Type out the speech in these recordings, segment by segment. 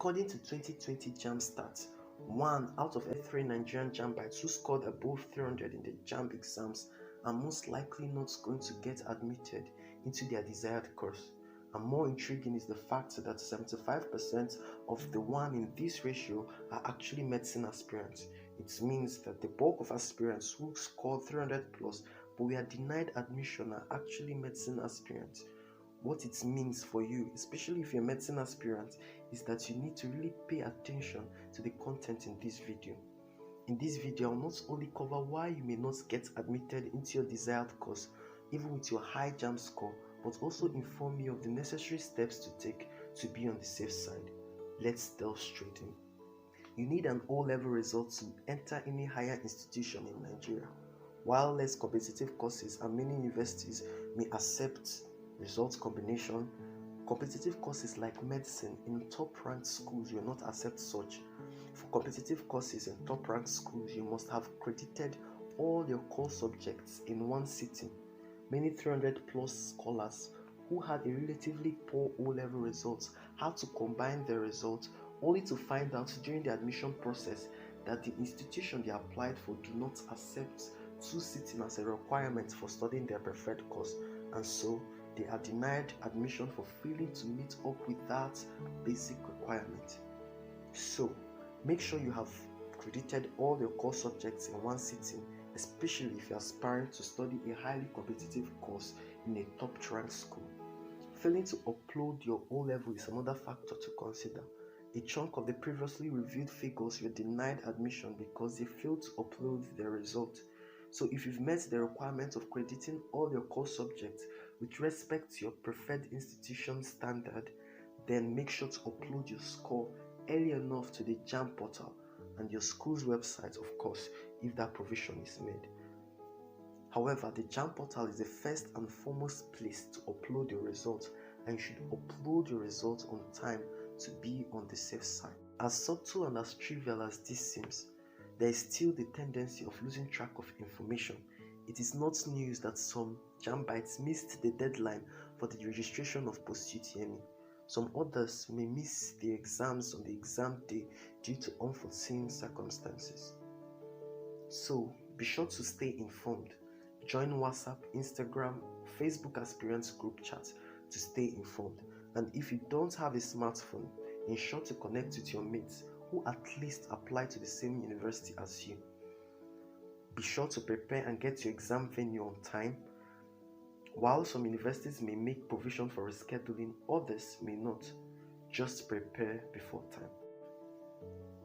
According to 2020 Jamb stats, 1 out of every 3 Nigerian Jambites who scored above 300 in the Jamb exams are most likely not going to get admitted into their desired course. And more intriguing is the fact that 75% of the one in this ratio are actually medicine aspirants. It means that the bulk of aspirants who score 300 plus but we are denied admission are actually medicine aspirants. What it means for you, especially if you're a medicine aspirant, is that you need to really pay attention to the content in this video. In this video, I'll not only cover why you may not get admitted into your desired course, even with your high Jamb score, but also inform you of the necessary steps to take to be on the safe side. Let's delve straight in. You need an O-level result to enter any higher institution in Nigeria. While less competitive courses and many universities may accept results combination, competitive courses like medicine in top-ranked schools will not accept such. For competitive courses in top-ranked schools, you must have credited all your core subjects in one sitting. Many 300-plus scholars who had a relatively poor O-level results had to combine their results only to find out during the admission process that the institution they applied for do not accept 2 sitting as a requirement for studying their preferred course, and so they are denied admission for failing to meet up with that basic requirement. So, make sure you have credited all your core subjects in one sitting, especially if you are aspiring to study a highly competitive course in a top-ranked school. Failing to upload your O-level is another factor to consider. A chunk of the previously reviewed figures were denied admission because they failed to upload their result. So if you've met the requirement of crediting all your core subjects with respect to your preferred institution standard, then make sure to upload your score early enough to the Jamb portal and your school's website, of course, if that provision is made. However, the Jamb portal is the first and foremost place to upload your results, and you should upload your results on time to be on the safe side. As subtle and as trivial as this seems, there is still the tendency of losing track of information. It is not news that some Jambites missed the deadline for the registration of post-UTME. Some others may miss the exams on the exam day due to unforeseen circumstances. So, be sure to stay informed. Join WhatsApp, Instagram, Facebook aspirants group chat to stay informed. And if you don't have a smartphone, ensure to connect with your mates who at least apply to the same university as you. Be sure to prepare and get your exam venue on time. While some universities may make provision for rescheduling, others may not. Just prepare before time.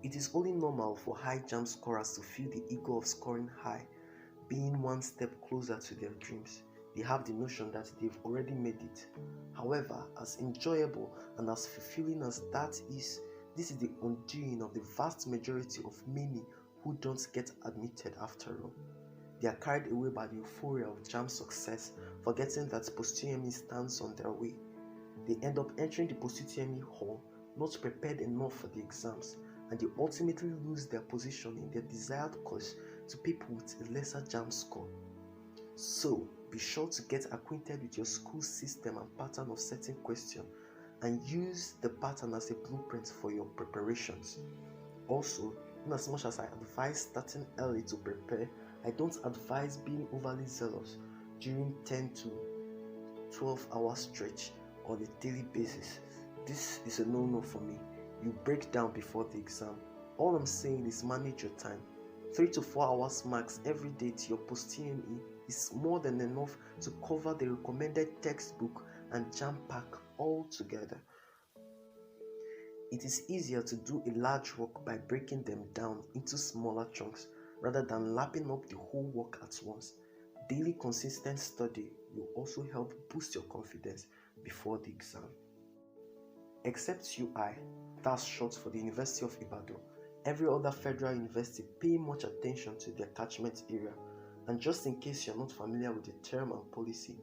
It is only normal for high Jamb scorers to feel the ego of scoring high, being one step closer to their dreams. They have the notion that they've already made it. However, as enjoyable and as fulfilling as that is, this is the undoing of the vast majority of many who don't get admitted after all. They are carried away by the euphoria of Jamb success, forgetting that post-UTME stands on their way. They end up entering the post-UTME hall not prepared enough for the exams, and they ultimately lose their position in their desired course to people with a lesser Jamb score. So, be sure to get acquainted with your school's system and pattern of setting questions, and use the pattern as a blueprint for your preparations. Also, in as much as I advise starting early to prepare, I don't advise being overly zealous during 10 to 12 hour stretch on a daily basis. This is a no-no for me. You break down before the exam. All I'm saying is manage your time. 3 to 4 hours max every day to your post-UTME is more than enough to cover the recommended textbook and Jamb pack all together. It is easier to do a large work by breaking them down into smaller chunks rather than lapping up the whole work at once. Daily consistent study will also help boost your confidence before the exam. Except UI, that's short for the University of Ibadan, every other federal university pay much attention to their catchment area. And just in case you're not familiar with the term and policy,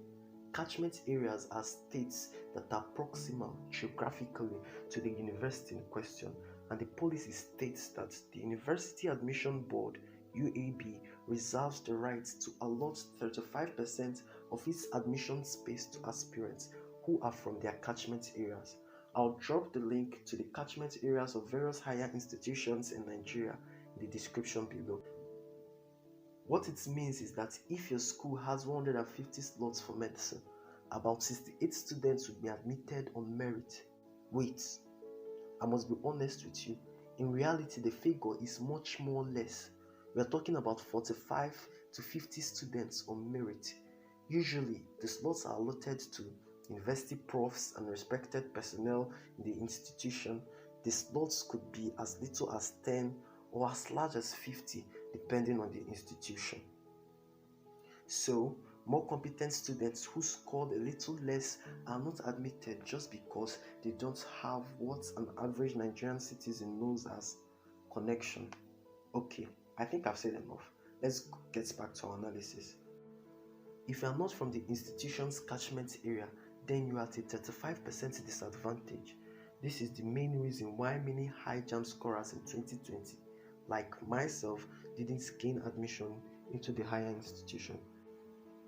catchment areas are states that are proximal geographically to the university in question, and the policy states that the University Admission Board UAB reserves the right to allot 35% of its admission space to aspirants who are from their catchment areas. I'll drop the link to the catchment areas of various higher institutions in Nigeria in the description below. What it means is that if your school has 150 slots for medicine, about 68 students will be admitted on merit. Wait, I must be honest with you. In reality, the figure is much more less. We are talking about 45 to 50 students on merit. Usually, the slots are allotted to university profs and respected personnel in the institution. The slots could be as little as 10 or as large as 50, depending on the institution. So, more competent students who scored a little less are not admitted just because they don't have what an average Nigerian citizen knows as connection. Okay, I think I've said enough. Let's get back to our analysis. If you are not from the institution's catchment area, then you are at a 35% disadvantage. This is the main reason why many high Jamb scorers in 2020, like myself, didn't gain admission into the higher institution.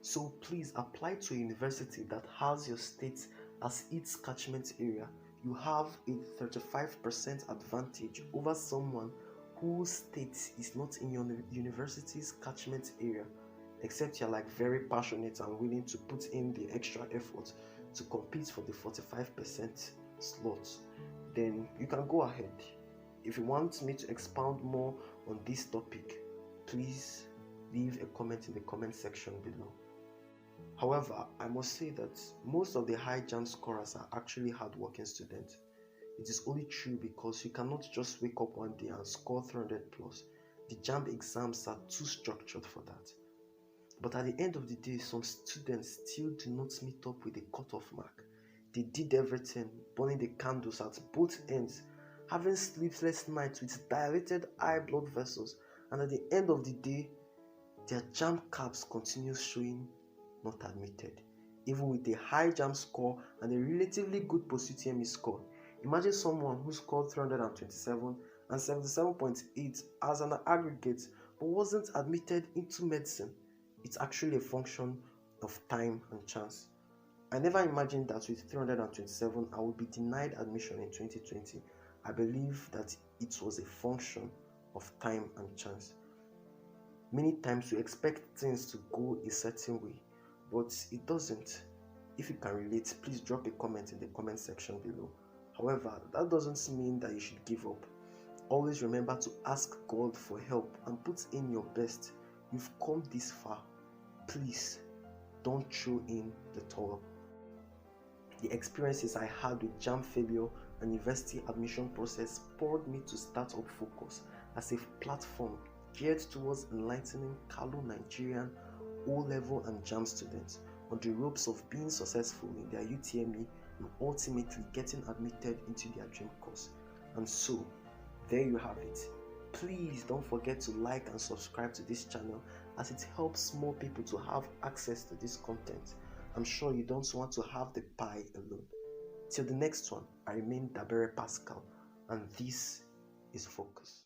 So please apply to a university that has your state as its catchment area. You have a 35% advantage over someone whose state is not in your university's catchment area, except you're like very passionate and willing to put in the extra effort to compete for the 45% slot. Then you can go ahead. If you want me to expound more on this topic, please leave a comment in the comment section below. However, I must say that most of the high Jamb scorers are actually hardworking students. It is only true because you cannot just wake up one day and score 300 plus. The Jamb exams are too structured for that. But at the end of the day, some students still do not meet up with the cutoff mark. They did everything, burning the candles at both ends, having sleepless nights with dilated eye blood vessels, and at the end of the day, their Jamb caps continue showing not admitted, even with a high Jamb score and a relatively good post-UTME score. Imagine someone who scored 327 and 77.8 as an aggregate but wasn't admitted into medicine. It's actually a function of time and chance. I never imagined that with 327 I would be denied admission in 2020. I believe that it was a function of time and chance. Many times we expect things to go a certain way, but it doesn't. If you can relate, please drop a comment in the comment section below. However, that doesn't mean that you should give up. Always remember to ask God for help and put in your best. You've come this far. Please don't throw in the towel. The experiences I had with Jamb failure and university admission process spurred me to start up Focus as a platform geared towards enlightening callow Nigerian O-level and Jamb students on the ropes of being successful in their UTME and ultimately getting admitted into their dream course. And so, there you have it. Please don't forget to like and subscribe to this channel as it helps more people to have access to this content. I'm sure you don't want to have the pie alone. Till the next one, I remain Dabere Pascal, and this is Focus.